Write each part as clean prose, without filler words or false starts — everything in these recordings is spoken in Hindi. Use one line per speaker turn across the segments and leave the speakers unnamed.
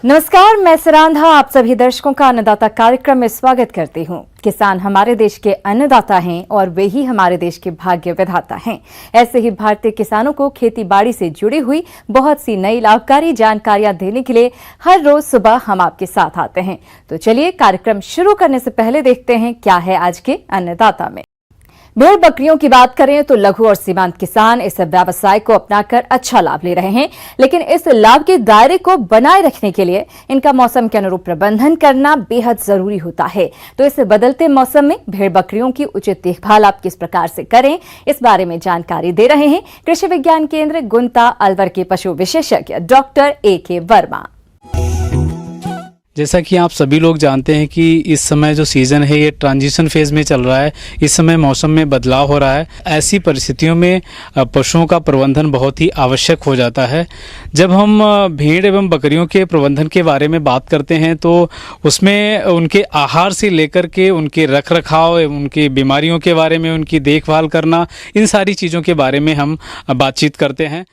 नमस्कार, मैं सरांधा आप सभी दर्शकों का अन्नदाता कार्यक्रम में स्वागत करती हूं। किसान हमारे देश के अन्नदाता हैं और वे ही हमारे देश के भाग्य विधाता हैं। ऐसे ही भारतीय किसानों को खेती बाड़ी से जुड़ी हुई बहुत सी नई लाभकारी जानकारियां देने के लिए हर रोज सुबह हम आपके साथ आते हैं। तो चलिए कार्यक्रम शुरू करने से पहले देखते हैं क्या है आज के अन्नदाता में। भेड़ बकरियों की बात करें तो लघु और सीमांत किसान इस व्यवसाय को अपनाकर अच्छा लाभ ले रहे हैं, लेकिन इस लाभ के दायरे को बनाए रखने के लिए इनका मौसम के अनुरूप प्रबंधन करना बेहद जरूरी होता है। तो इस बदलते मौसम में भेड़ बकरियों की उचित देखभाल आप किस प्रकार से करें, इस बारे में जानकारी दे रहे हैं कृषि विज्ञान केंद्र गुंता अलवर के पशु विशेषज्ञ डॉक्टर A.K. वर्मा।
जैसा कि आप सभी लोग जानते हैं कि इस समय जो सीज़न है ये ट्रांजिशन फेज़ में चल रहा है। इस समय मौसम में बदलाव हो रहा है। ऐसी परिस्थितियों में पशुओं का प्रबंधन बहुत ही आवश्यक हो जाता है। जब हम भेड़ एवं बकरियों के प्रबंधन के बारे में बात करते हैं तो उसमें उनके आहार से लेकर के उनके रख रखाव, उनकी बीमारियों के बारे में, उनकी देखभाल करना, इन सारी चीज़ों के बारे में हम बातचीत करते हैं।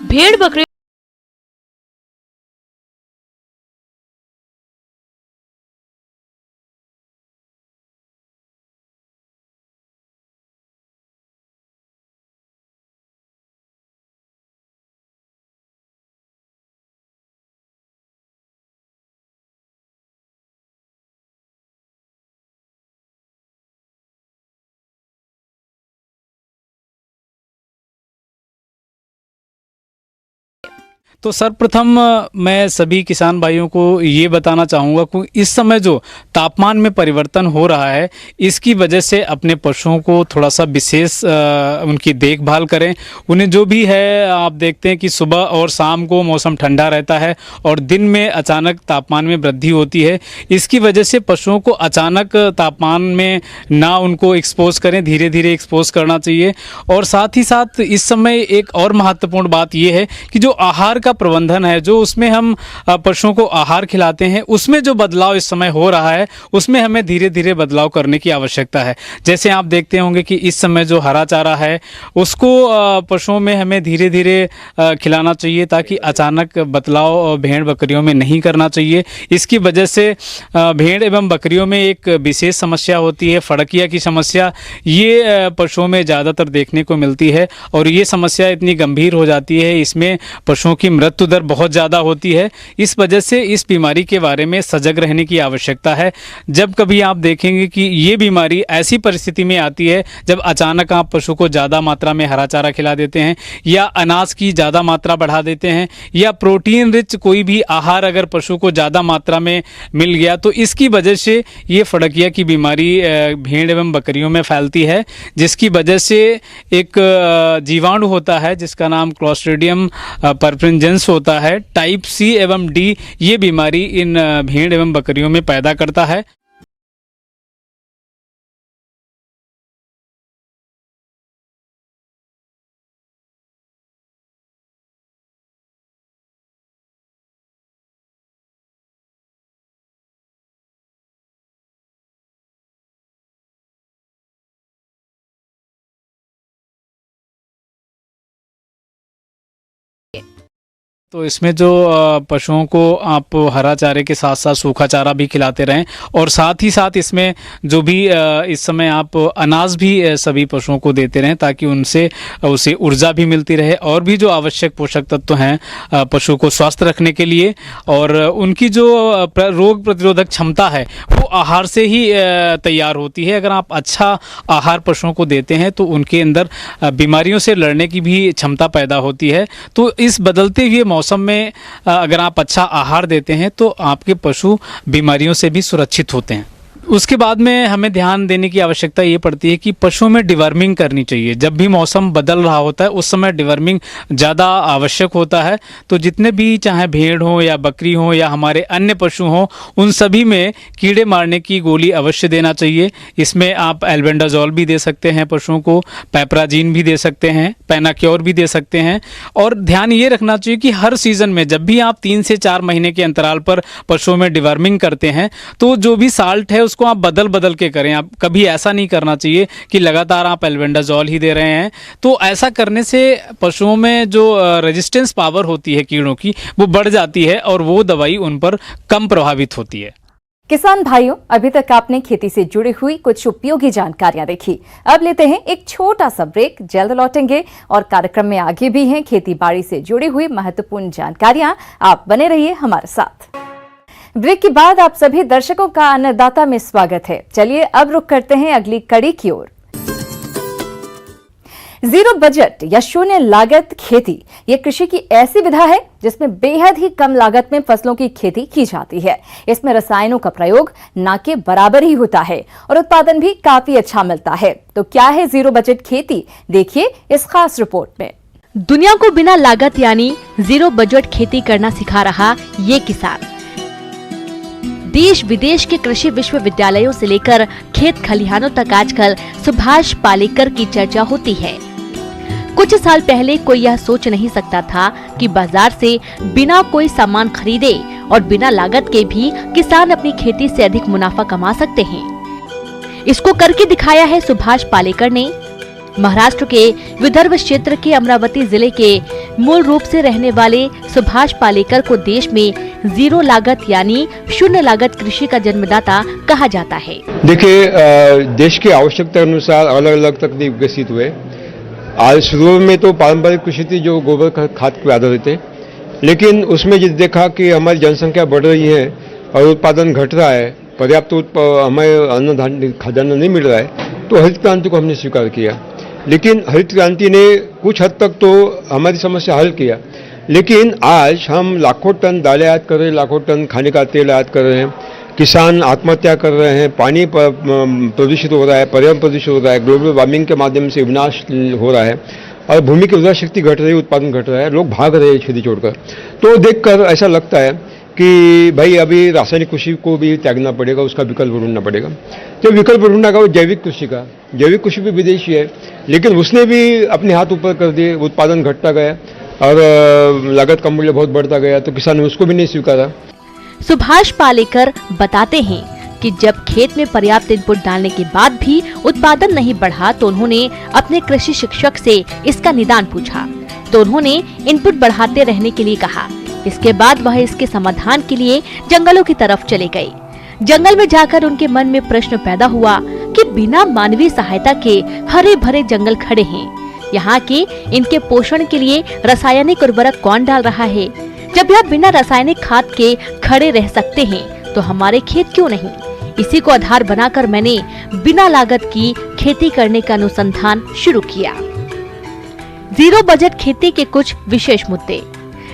भेड़ बकरी
तो सर्वप्रथम मैं सभी किसान भाइयों को ये बताना चाहूँगा कि इस समय जो तापमान में परिवर्तन हो रहा है, इसकी वजह से अपने पशुओं को थोड़ा सा विशेष उनकी देखभाल करें। उन्हें जो भी है, आप देखते हैं कि सुबह और शाम को मौसम ठंडा रहता है और दिन में अचानक तापमान में वृद्धि होती है। इसकी वजह से पशुओं को अचानक तापमान में ना उनको एक्सपोज करें, धीरे धीरे एक्सपोज करना चाहिए। और साथ ही साथ इस समय एक और महत्वपूर्ण बात यह है कि जो आहार का प्रबंधन है, जो उसमें हम पशुओं को आहार खिलाते हैं, उसमें जो बदलाव इस समय हो रहा है उसमें हमें धीरे धीरे बदलाव करने की आवश्यकता है। जैसे आप देखते होंगे कि इस समय जो हरा चारा है उसको पशुओं में हमें धीरे धीरे खिलाना चाहिए, ताकि अचानक बदलाव भेड़ बकरियों में नहीं करना चाहिए। इसकी वजह से भेड़ एवं बकरियों में एक विशेष समस्या होती है, फड़किया की समस्या। ये पशुओं में ज़्यादातर देखने को मिलती है और ये समस्या इतनी गंभीर हो जाती है, इसमें पशुओं की मृत्यु दर बहुत ज़्यादा होती है। इस वजह से इस बीमारी के बारे में सजग रहने की आवश्यकता है। जब कभी आप देखेंगे कि ये बीमारी ऐसी परिस्थिति में आती है जब अचानक आप पशु को ज़्यादा मात्रा में हरा चारा खिला देते हैं, या अनाज की ज़्यादा मात्रा बढ़ा देते हैं, या प्रोटीन रिच कोई भी आहार अगर पशु को ज़्यादा मात्रा में मिल गया, तो इसकी वजह से ये फड़किया की बीमारी भेड़ एवं बकरियों में फैलती है। जिसकी वजह से एक जीवाणु होता है जिसका नाम क्लोस्ट्रीडियम परफ्रिंजेंस होता है, टाइप C एवं D, ये बीमारी इन भेड़ एवं बकरियों में पैदा करता है। तो इसमें जो पशुओं को आप हरा चारे के साथ साथ सूखा चारा भी खिलाते रहें, और साथ ही साथ इसमें जो भी इस समय आप अनाज भी सभी पशुओं को देते रहें, ताकि उनसे उसे ऊर्जा भी मिलती रहे और भी जो आवश्यक पोषक तत्व हैं पशु को स्वस्थ रखने के लिए, और उनकी जो रोग प्रतिरोधक क्षमता है वो आहार से ही तैयार होती है। अगर आप अच्छा आहार पशुओं को देते हैं तो उनके अंदर बीमारियों से लड़ने की भी क्षमता पैदा होती है। तो इस बदलते हुए मौसम में अगर आप अच्छा आहार देते हैं तो आपके पशु बीमारियों से भी सुरक्षित होते हैं। उसके बाद में हमें ध्यान देने की आवश्यकता ये पड़ती है कि पशुओं में डिवर्मिंग करनी चाहिए। जब भी मौसम बदल रहा होता है उस समय डिवर्मिंग ज़्यादा आवश्यक होता है। तो जितने भी, चाहे भेड़ हो या बकरी हो या हमारे अन्य पशु हों, उन सभी में कीड़े मारने की गोली अवश्य देना चाहिए। इसमें आप एल्बेंडाजोल भी दे सकते हैं पशुओं को, पैपराजीन भी दे सकते हैं, पेनाक्योर भी दे सकते हैं। और ध्यान ये रखना चाहिए कि हर सीज़न में जब भी आप 3 से 4 महीने के अंतराल पर पशुओं में डिवर्मिंग करते हैं तो जो भी साल्ट है उसको आप बदल बदल के करें। आप कभी ऐसा नहीं करना चाहिए कि लगातार आप एल्बेंडाजोल ही दे रहे हैं। तो ऐसा करने से पशुओं में जो रेजिस्टेंस पावर होती है कीड़ों की, वो बढ़ जाती है और वो दवाई उन पर कम प्रभावित होती है।
किसान भाइयों, अभी तक आपने खेती से जुड़ी हुई कुछ उपयोगी जानकारियां देखी। अब लेते हैं एक छोटा सा ब्रेक, जल्द लौटेंगे और कार्यक्रम में आगे भी हैं खेती बाड़ी से जुड़ी हुई महत्वपूर्ण जानकारियां। आप बने रहिए हमारे साथ। ब्रेक के बाद आप सभी दर्शकों का अन्नदाता में स्वागत है। चलिए अब रुक करते हैं अगली कड़ी की ओर। जीरो बजट या शून्य लागत खेती, ये कृषि की ऐसी विधा है जिसमें बेहद ही कम लागत में फसलों की खेती की जाती है। इसमें रसायनों का प्रयोग ना के बराबर ही होता है और उत्पादन भी काफी अच्छा मिलता है। तो क्या है जीरो बजट खेती, देखिए इस खास रिपोर्ट में।
दुनिया को बिना लागत यानी जीरो बजट खेती करना सिखा रहा ये किसान देश विदेश के कृषि विश्वविद्यालयों से लेकर खेत खलिहानों तक आजकल सुभाष पालेकर की चर्चा होती है। कुछ साल पहले कोई यह सोच नहीं सकता था कि बाजार से बिना कोई सामान खरीदे और बिना लागत के भी किसान अपनी खेती से अधिक मुनाफा कमा सकते हैं। इसको करके दिखाया है सुभाष पालेकर ने। महाराष्ट्र के विदर्भ क्षेत्र के अमरावती जिले के मूल रूप से रहने वाले सुभाष पालेकर को देश में जीरो लागत यानी शून्य लागत कृषि का जन्मदाता कहा जाता है।
देखिए, देश की आवश्यकता अनुसार अलग अलग तकनीक विकसित हुए। आज शुरू में तो पारंपरिक कृषि थी जो गोबर खाद पे आधारित है, लेकिन उसमें जिस देखा कि हमारी जनसंख्या बढ़ रही है और उत्पादन घट रहा है, पर्याप्त हमें अन्न खाद्यान्न नहीं मिल रहा है, तो हरित क्रांति को हमने स्वीकार किया। लेकिन हरित क्रांति ने कुछ हद तक तो हमारी समस्या हल किया, लेकिन आज हम लाखों टन दालें आयात कर रहे हैं, लाखों टन खाने का तेल आयात कर रहे हैं, किसान आत्महत्या कर रहे हैं, पानी प्रदूषित हो रहा है, पर्यावरण प्रदूषित हो रहा है, ग्लोबल वार्मिंग के माध्यम से विनाश हो रहा है और भूमि की उर्वरा शक्ति घट रही है, उत्पादन घट रहा है, लोग भाग रहे हैं खेती छोड़कर। तो देखकर ऐसा लगता है कि भाई अभी रासायनिक कृषि को भी त्यागना पड़ेगा, उसका विकल्प ढूंढना पड़ेगा। जो विकल्प ढूंढना का वो जैविक कृषि का, जैविक कृषि भी विदेशी है, लेकिन उसने भी अपने हाथ ऊपर कर दिए, उत्पादन घटता गया और लागत का मूल्य बहुत बढ़ता गया, तो किसान ने उसको भी नहीं स्वीकारा।
सुभाष पालेकर बताते हैं कि जब खेत में पर्याप्त इनपुट डालने के बाद भी उत्पादन नहीं बढ़ा तो उन्होंने अपने कृषि शिक्षक से इसका निदान पूछा, तो उन्होंने इनपुट बढ़ाते रहने के लिए कहा। इसके बाद वह इसके समाधान के लिए जंगलों की तरफ चले गए। जंगल में जाकर उनके मन में प्रश्न पैदा हुआ कि बिना मानवीय सहायता के हरे भरे जंगल खड़े हैं, यहाँ के इनके पोषण के लिए रासायनिक उर्वरक कौन डाल रहा है? जब यह बिना रासायनिक खाद के खड़े रह सकते हैं तो हमारे खेत क्यों नहीं? इसी को आधार बनाकर मैंने बिना लागत की खेती करने का अनुसंधान शुरू किया। जीरो बजट खेती के कुछ विशेष मुद्दे।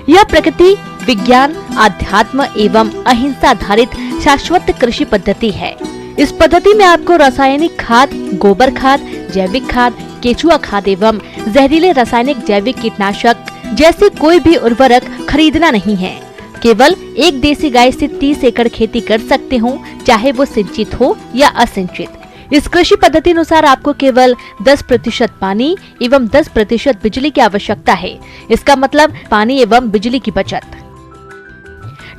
यह प्रकृति, विज्ञान, आध्यात्म एवं अहिंसा आधारित शाश्वत कृषि पद्धति है। इस पद्धति में आपको रासायनिक खाद, गोबर खाद, जैविक खाद, केचुआ खाद एवं जहरीले रासायनिक जैविक कीटनाशक जैसे कोई भी उर्वरक खरीदना नहीं है। केवल एक देसी गाय से 30 एकड़ खेती कर सकते हो, चाहे वो सिंचित हो या असिंचित। इस कृषि पद्धति अनुसार आपको केवल 10% पानी एवं 10% बिजली की आवश्यकता है। इसका मतलब पानी एवं बिजली की बचत।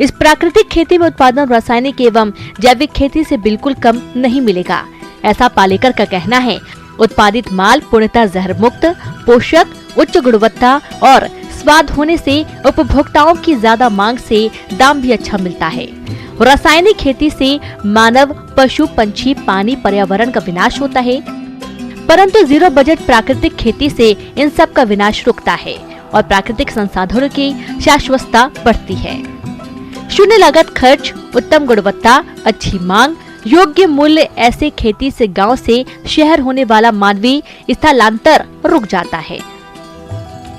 इस प्राकृतिक खेती में उत्पादन रासायनिक एवं जैविक खेती से बिल्कुल कम नहीं मिलेगा, ऐसा पालेकर का कहना है। उत्पादित माल पूर्णतः जहर मुक्त, पोषक, उच्च गुणवत्ता और स्वाद होने से उपभोक्ताओं की ज्यादा मांग से दाम भी अच्छा मिलता है। रासायनिक खेती से मानव, पशु, पंछी, पानी, पर्यावरण का विनाश होता है, परंतु जीरो बजट प्राकृतिक खेती से इन सब का विनाश रुकता है और प्राकृतिक संसाधनों की शाश्वतता बढ़ती है। शून्य लागत खर्च, उत्तम गुणवत्ता, अच्छी मांग, योग्य मूल्य, ऐसे खेती से गांव से शहर होने वाला मानवीय स्थलांतर रुक जाता है।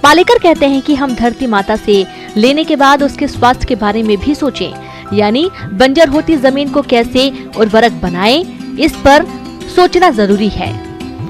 पालेकर कहते हैं कि हम धरती माता से लेने के बाद उसके स्वास्थ्य के बारे में भी सोचें, यानी बंजर होती जमीन को कैसे उर्वरक बनाएं, इस पर सोचना जरूरी है।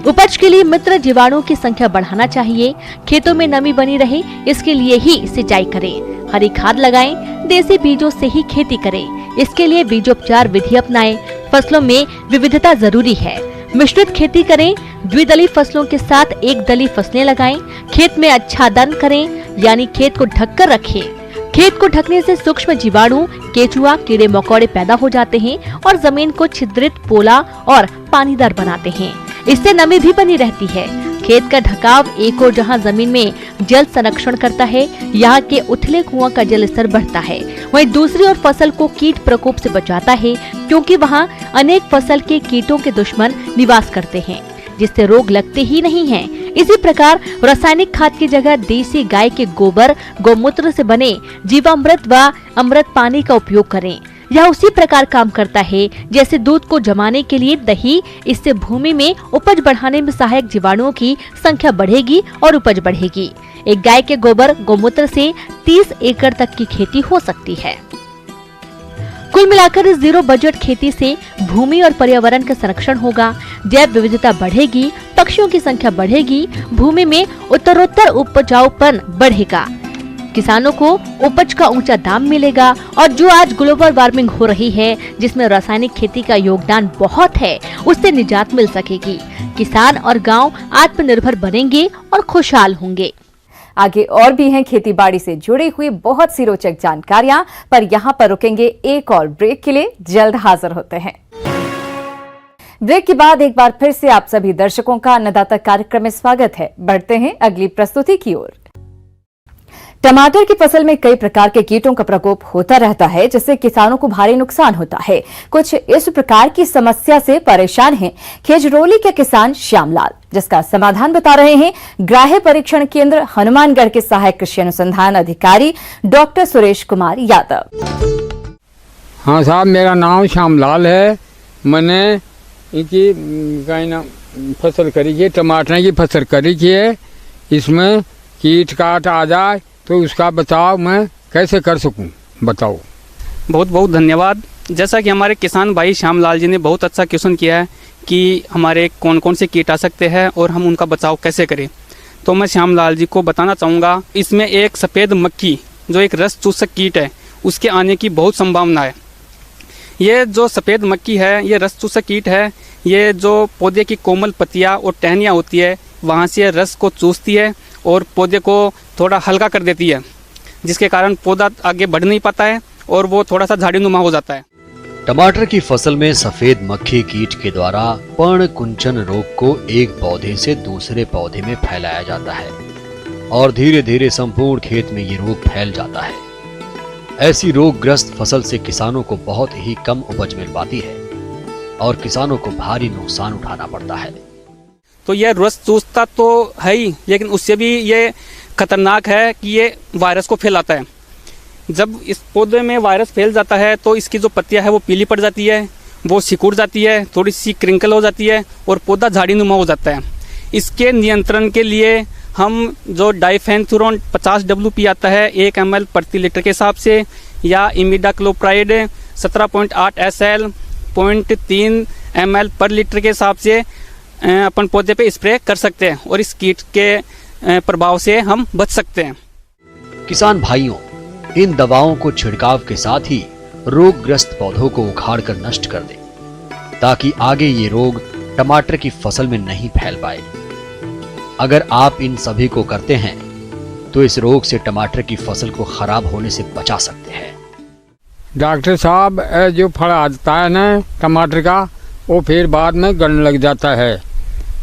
उपज के लिए मित्र जीवाणुओं की संख्या बढ़ाना चाहिए। खेतों में नमी बनी रहे, इसके लिए ही सिंचाई करें। हरी खाद लगाएं, देसी बीजों से ही खेती करें। इसके लिए बीजोपचार विधि अपनाएं। फसलों में विविधता जरूरी है। मिश्रित खेती करें। द्विदलीय फसलों के साथ एक दलीय फसलें लगाएं। खेत में आच्छादन करें, यानी खेत को ढककर रखें। खेत को ढकने से सूक्ष्म जीवाणु, केचुआ, कीड़े मकोड़े पैदा हो जाते हैं और जमीन को छिद्रित, पोला और पानीदार बनाते हैं। इससे नमी भी बनी रहती है। खेत का ढकाव एक और जहां जमीन में जल संरक्षण करता है, यहाँ के उथले कुआं का जल स्तर बढ़ता है, वहीं दूसरी ओर फसल को कीट प्रकोप से बचाता है, क्योंकि वहाँ अनेक फसल के कीटों के दुश्मन निवास करते हैं, जिससे रोग लगते ही नहीं हैं। इसी प्रकार रासायनिक खाद की जगह देसी गाय के गोबर, गौमूत्र से बने जीवामृत व अमृत पानी का उपयोग करें। यह उसी प्रकार काम करता है जैसे दूध को जमाने के लिए दही। इससे भूमि में उपज बढ़ाने में सहायक जीवाणुओं की संख्या बढ़ेगी और उपज बढ़ेगी। एक गाय के गोबर, गौमूत्र से 30 एकड़ तक की खेती हो सकती है। कुल मिलाकर इस जीरो बजट खेती से भूमि और पर्यावरण का संरक्षण होगा, जैव विविधता बढ़ेगी, पक्षियों की संख्या बढ़ेगी, भूमि में उत्तरोत्तर उपजाऊपन बढ़ेगा, किसानों को उपज का ऊंचा दाम मिलेगा और जो आज ग्लोबल वार्मिंग हो रही है, जिसमें रासायनिक खेती का योगदान बहुत है, उससे निजात मिल सकेगी। किसान और गांव आत्मनिर्भर बनेंगे और खुशहाल होंगे।
आगे और भी हैं खेती बाड़ी से जुड़ी हुई बहुत सी रोचक जानकारियां, पर यहां पर रुकेंगे एक और ब्रेक के लिए। जल्द हाजिर होते हैं। ब्रेक के बाद एक बार फिर से आप सभी दर्शकों का अन्नदाता कार्यक्रम में स्वागत है। बढ़ते हैं अगली प्रस्तुति की ओर। टमाटर की फसल में कई प्रकार के कीटों का प्रकोप होता रहता है, जिससे किसानों को भारी नुकसान होता है। कुछ इस प्रकार की समस्या से परेशान हैं खेजरोली के किसान श्यामलाल, जिसका समाधान बता रहे हैं ग्राह्य परीक्षण केंद्र हनुमानगढ़ के सहायक कृषि अनुसंधान अधिकारी डॉक्टर सुरेश कुमार यादव।
हाँ साहब, मेरा नाम श्यामलाल है। मैंने इनकी फसल करी है, टमाटर की फसल करी है। इसमें कीट काट आ जाए तो उसका बचाव मैं कैसे कर सकूं, बताओ।
बहुत बहुत धन्यवाद। जैसा कि हमारे किसान भाई श्यामलाल जी ने बहुत अच्छा क्वेश्चन किया है कि हमारे कौन कौन से कीट आ सकते हैं और हम उनका बचाव कैसे करें, तो मैं श्यामलाल जी को बताना चाहूँगा। इसमें एक सफ़ेद मक्खी जो एक रस चूसक कीट है, उसके आने की बहुत संभावना है। ये जो सफ़ेद मक्खी है, ये रस चूसक कीट है। ये जो पौधे की कोमल पत्तियाँ और टहनियाँ होती है, वहाँ से रस को चूसती है और पौधे को थोड़ा हल्का कर देती है, जिसके कारण पौधा आगे बढ़ नहीं पाता है और वो थोड़ा सा झाड़ीनुमा हो जाता है।
टमाटर की फसल में सफेद मक्खी कीट के द्वारा पर्ण कुंचन रोग को एक पौधे से दूसरे पौधे में फैलाया जाता है और धीरे धीरे संपूर्ण खेत में ये रोग फैल जाता है। ऐसी रोगग्रस्त फसल से किसानों को बहुत ही कम उपज मिल पाती है और किसानों को भारी नुकसान उठाना पड़ता है।
तो ये रस चूसता तो है ही, लेकिन उससे भी ये खतरनाक है कि ये वायरस को फैलाता है। जब इस पौधे में वायरस फैल जाता है तो इसकी जो पत्तियां है वो पीली पड़ जाती है, वो सिकुड़ जाती है, थोड़ी सी क्रिंकल हो जाती है और पौधा झाड़ीनुमा हो जाता है। इसके नियंत्रण के लिए हम जो डाइफेंथुरोन 50 WP आता है 1 ml प्रति लीटर के हिसाब से, या इमिडाक्लोप्राइड 17.8 SL 0.3 ml पर लीटर के हिसाब से अपन पौधे पे स्प्रे कर सकते हैं और इस कीट के प्रभाव से हम बच सकते हैं।
किसान भाइयों, इन दवाओं को छिड़काव के साथ ही रोगग्रस्त पौधों को उखाड़कर नष्ट कर दें, ताकि आगे ये रोग टमाटर की फसल में नहीं फैल पाए। अगर आप इन सभी को करते हैं तो इस रोग से टमाटर की फसल को खराब होने से बचा सकते हैं।
डॉक्टर साहब, जो फल आता है ना टमाटर का, वो फिर बाद में गलने लग जाता है,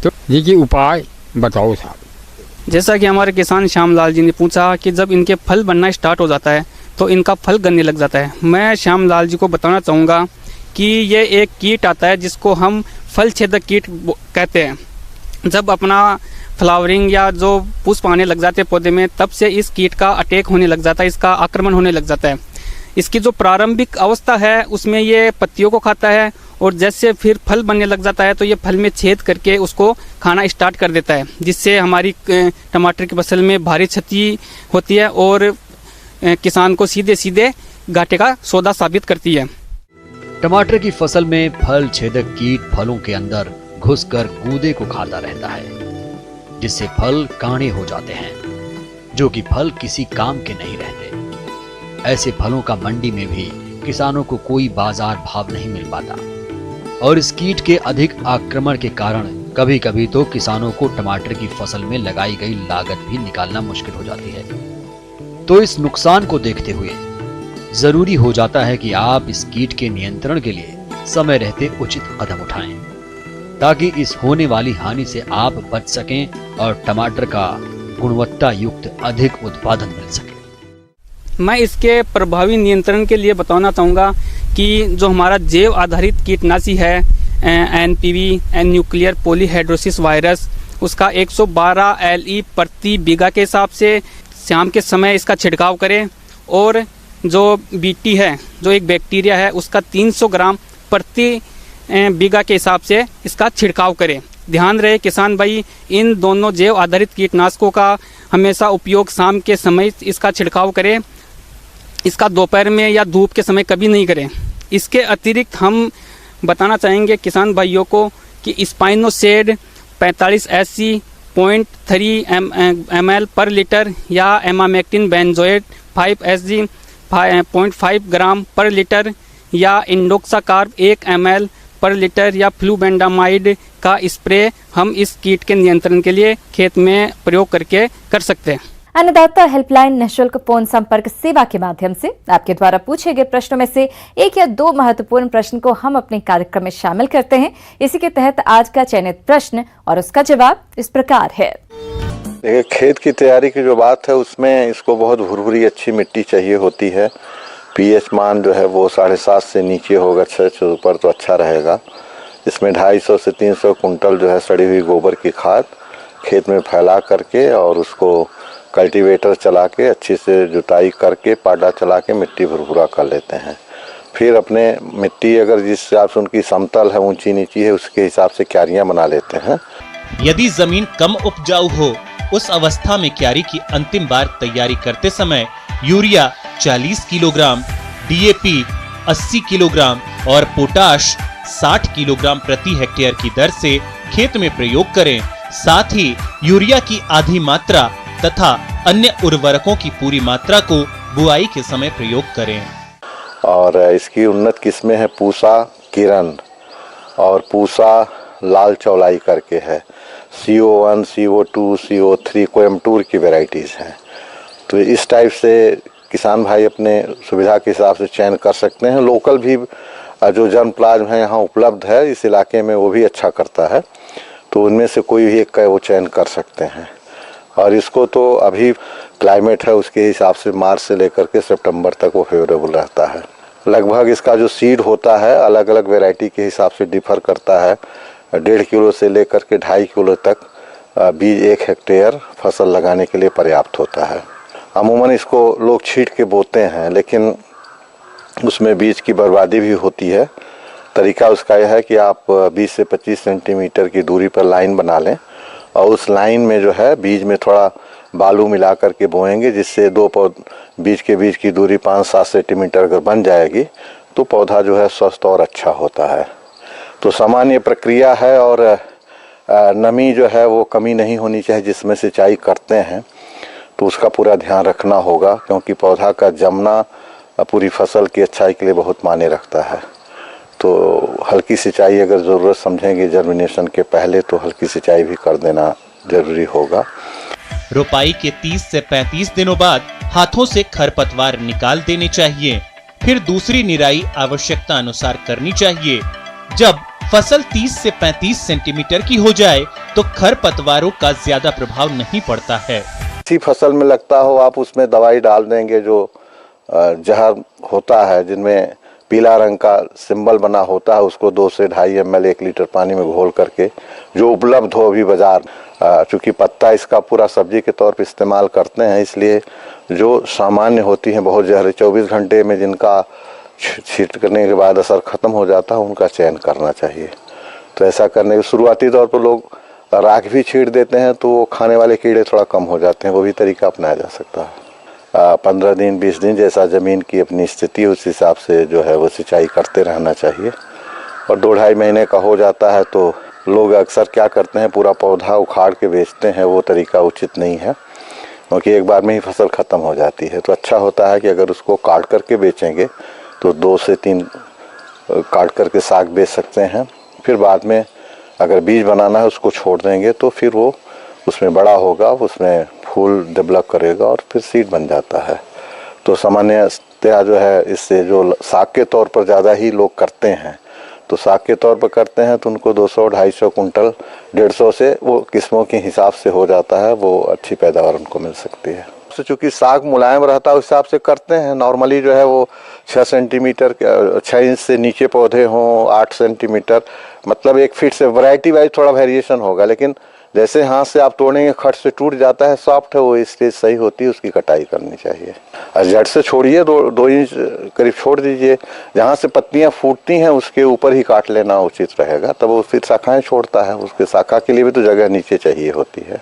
तो ये उपाय बताओ साहब।
जैसा कि हमारे किसान श्यामलाल जी ने पूछा कि जब इनके फल बनना स्टार्ट हो जाता है तो इनका फल गलने लग जाता है। मैं श्यामलाल जी को बताना चाहूँगा कि ये एक कीट आता है जिसको हम फल छेदक कीट कहते हैं। जब अपना फ्लावरिंग या जो पुष्प आने लग जाते हैं पौधे में, तब से इस कीट का अटैक होने लग जाता है, इसका आक्रमण होने लग जाता है। इसकी जो प्रारंभिक अवस्था है उसमें ये पत्तियों को खाता है और जैसे फिर फल बनने लग जाता है तो ये फल में छेद करके उसको खाना स्टार्ट कर देता है, जिससे हमारी टमाटर की फसल में भारी क्षति होती है और किसान को सीधे सीधे घाटे का सौदा साबित करती है।
टमाटर की फसल में फल छेदक कीट फलों के अंदर घुसकर गूदे को खाता रहता है, जिससे फल काणे हो जाते हैं, जो कि फल किसी काम के नहीं रहते। ऐसे फलों का मंडी में भी किसानों को कोई बाजार भाव नहीं मिल पाता और इस कीट के अधिक आक्रमण के कारण कभी कभी तो किसानों को टमाटर की फसल में लगाई गई लागत भी निकालना मुश्किल हो जाती है। तो इस नुकसान को देखते हुए जरूरी हो जाता है कि आप इस कीट के नियंत्रण के लिए समय रहते उचित कदम उठाएं, ताकि इस होने वाली हानि से आप बच सकें और टमाटर का गुणवत्ता युक्त अधिक उत्पादन मिल सके।
मैं इसके प्रभावी नियंत्रण के लिए बताना चाहूँगा कि जो हमारा जैव आधारित कीटनाशी है एनपीवी न्यूक्लियर पॉलीहाइड्रोसिस वायरस, उसका 112 LE प्रति बीघा के हिसाब से शाम के समय इसका छिड़काव करें। और जो बीटी है, जो एक बैक्टीरिया है, उसका 300 ग्राम प्रति बीघा के हिसाब से इसका छिड़काव करें। ध्यान रहे किसान भाई, इन दोनों जैव आधारित कीटनाशकों का हमेशा उपयोग शाम के समय इसका छिड़काव करें, इसका दोपहर में या धूप के समय कभी नहीं करें। इसके अतिरिक्त हम बताना चाहेंगे किसान भाइयों को कि स्पाइनोसेड 45 SC 0.3 ml पर लीटर या एमामेक्टिन बेंजोएट 5 SG 0.5 ग्राम पर लीटर या इंडोक्साकार्ब 1 ml पर लीटर या फ्लूबेंडामाइड का स्प्रे हम इस कीट के नियंत्रण के लिए खेत में प्रयोग करके कर सकते हैं।
अन्नदाता हेल्पलाइन निःशुल्क फोन संपर्क सेवा के माध्यम से आपके द्वारा पूछे गए प्रश्नों में से एक या दो महत्वपूर्ण प्रश्न को हम अपने कार्यक्रम में शामिल करते हैं। इसी के तहत आज का चयनित प्रश्न और उसका जवाब इस प्रकार है।
देखिए, खेत की तैयारी की जो बात है उसमें इसको बहुत भुरभुरी अच्छी मिट्टी चाहिए होती है। pH मान जो है वो 7.5 से नीचे होगा, 6 से ऊपर तो अच्छा रहेगा। इसमें 250 से 300 कुंटल जो है सड़ी हुई गोबर की खाद खेत में फैला करके और उसको कल्टीवेटर चला के अच्छी से जुताई करके पाटा चला के मिट्टी भुरभुरा कर लेते हैं। फिर अपने मिट्टी अगर जिस हिसाब से उनकी समतल है, ऊंची नीची है, उसके हिसाब से क्यारियां बना लेते हैं।
यदि जमीन कम उपजाऊ हो, उस अवस्था में क्यारी की अंतिम बार तैयारी करते समय यूरिया 40 किलोग्राम, DAP 80 किलोग्राम और पोटाश 60 किलोग्राम प्रति हेक्टेयर की दर से खेत में प्रयोग करें। साथ ही यूरिया की आधी मात्रा तथा अन्य उर्वरकों की पूरी मात्रा को बुआई के समय प्रयोग करें।
और इसकी उन्नत किस्में हैं पूसा किरण और पूसा लाल चौलाई करके है, CO1, CO2, CO3 कोयम्बटूर की वेराइटीज़ हैं। तो इस टाइप से किसान भाई अपने सुविधा के हिसाब से चयन कर सकते हैं। लोकल भी जो जर्मप्लाज्म है यहाँ उपलब्ध है इस इलाके में, वो भी अच्छा करता है, तो उनमें से कोई भी एक का वो चयन कर सकते हैं। और इसको तो अभी क्लाइमेट है उसके हिसाब से मार्च से लेकर के सितंबर तक वो फेवरेबल रहता है। लगभग इसका जो सीड होता है अलग अलग वैरायटी के हिसाब से डिफर करता है। 1.5 किलो से लेकर के 2.5 किलो तक बीज 1 हेक्टेयर फसल लगाने के लिए पर्याप्त होता है। अमूमन इसको लोग छींट के बोते हैं, लेकिन उसमें बीज की बर्बादी भी होती है। तरीका उसका यह है कि आप 20 से 25 सेंटीमीटर की दूरी पर लाइन बना लें और उस लाइन में जो है बीज में थोड़ा बालू मिला करके बोएंगे, जिससे बीज के बीच की दूरी 5-7 सेंटीमीटर अगर बन जाएगी तो पौधा जो है स्वस्थ और अच्छा होता है। तो सामान्य प्रक्रिया है और नमी जो है वो कमी नहीं होनी चाहिए जिसमें सिंचाई करते हैं, तो उसका पूरा ध्यान रखना होगा, क्योंकि पौधा का जमना पूरी फसल की अच्छाई के लिए बहुत मायने रखता है। तो हल्की सिंचाई अगर ज़रूरत समझेंगे जर्मिनेशन के पहले तो हल्की सिंचाई भी कर देना जरूरी होगा।
रोपाई के 30 से 35 दिनों बाद हाथों से खरपतवार निकाल देने चाहिए। फिर दूसरी निराई आवश्यकता अनुसार करनी चाहिए। जब फसल 30 से 35 सेंटीमीटर की हो जाए तो खरपतवारों का ज्यादा प्रभाव नहीं पड़ता है।
इसी फसल में लगता हो आप उसमें दवाई डाल देंगे, जो जहर होता है जिनमें पीला रंग का सिंबल बना होता है, उसको 2 से 2.5 ml 1 लीटर पानी में घोल करके जो उपलब्ध हो अभी बाजार, चूँकि पत्ता इसका पूरा सब्जी के तौर पर इस्तेमाल करते हैं, इसलिए जो सामान्य होती हैं बहुत जहर 24 घंटे में जिनका छींटने के बाद असर खत्म हो जाता है उनका चयन करना चाहिए। तो ऐसा करने के शुरुआती तौर पर लोग राख भी छींट देते हैं तो वो खाने वाले कीड़े थोड़ा कम हो जाते हैं, वो भी तरीका अपनाया जा सकता है। 15 दिन 20 दिन जैसा ज़मीन की अपनी स्थिति उस हिसाब से जो है वो सिंचाई करते रहना चाहिए। और 2-2.5 महीने का हो जाता है तो लोग अक्सर क्या करते हैं, पूरा पौधा उखाड़ के बेचते हैं, वो तरीका उचित नहीं है, क्योंकि एक बार में ही फसल ख़त्म हो जाती है। तो अच्छा होता है कि अगर उसको काट करके बेचेंगे तो 2 से 3 काट करके साग बेच सकते हैं। फिर बाद में अगर बीज बनाना है उसको छोड़ देंगे तो फिर वो उसमें बड़ा होगा, उसमें फूल डेवलप करेगा और फिर सीड बन जाता है। तो सामान्यतया जो है इससे जो साग के तौर पर ज़्यादा ही लोग करते हैं, तो साग के तौर पर करते हैं तो उनको 200-250 कुंटल 150 से वो किस्मों के हिसाब से हो जाता है, वो अच्छी पैदावार उनको मिल सकती है। तो चूँकि साग मुलायम रहता है उस हिसाब से करते हैं। नॉर्मली जो है वो 6 सेंटीमीटर 6 इंच से नीचे पौधे हों, 8 सेंटीमीटर, मतलब 1 फीट से वैरायटी वाइज थोड़ा वेरिएशन होगा, लेकिन जैसे हाथ से आप तोड़ेंगे खट से टूट जाता है, सॉफ्ट है वो स्टेज सही होती है, उसकी कटाई करनी चाहिए। और जड़ से छोड़िए 2 इंच करीब छोड़ दीजिए, जहाँ से पत्तियाँ फूटती हैं उसके ऊपर ही काट लेना उचित रहेगा, तब वो फिर शाखाएं छोड़ता है। उसके शाखा के लिए भी तो जगह नीचे चाहिए होती है।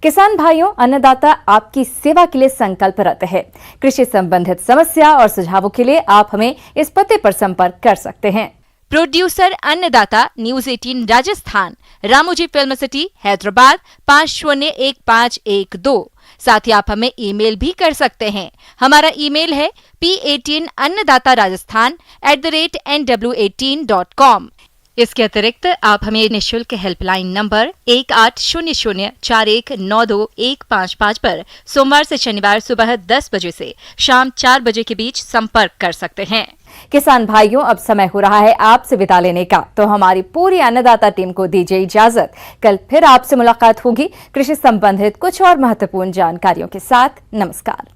किसान भाइयों, अन्नदाता आपकी सेवा के लिए संकल्परत है। कृषि संबंधित समस्या और सुझावों के लिए आप हमें इस पते पर संपर्क कर सकते हैं।
प्रोड्यूसर अन्नदाता, news 18 Rajasthan, Ramoji film city, Hyderabad 501512। साथ ही आप हमें ईमेल भी कर सकते हैं। हमारा ईमेल है p18अन्नदाता-राजस्थान@nw18.com। इसके अतिरिक्त आप हमें निःशुल्क हेल्पलाइन नंबर 18004192-155 पर सोमवार से शनिवार सुबह 10 बजे से शाम 4 बजे के बीच संपर्क कर सकते हैं।
किसान भाइयों, अब समय हो रहा है आपसे विदा लेने का, तो हमारी पूरी अन्नदाता टीम को दीजिए इजाजत। कल फिर आपसे मुलाकात होगी कृषि संबंधित कुछ और महत्वपूर्ण जानकारियों के साथ। नमस्कार।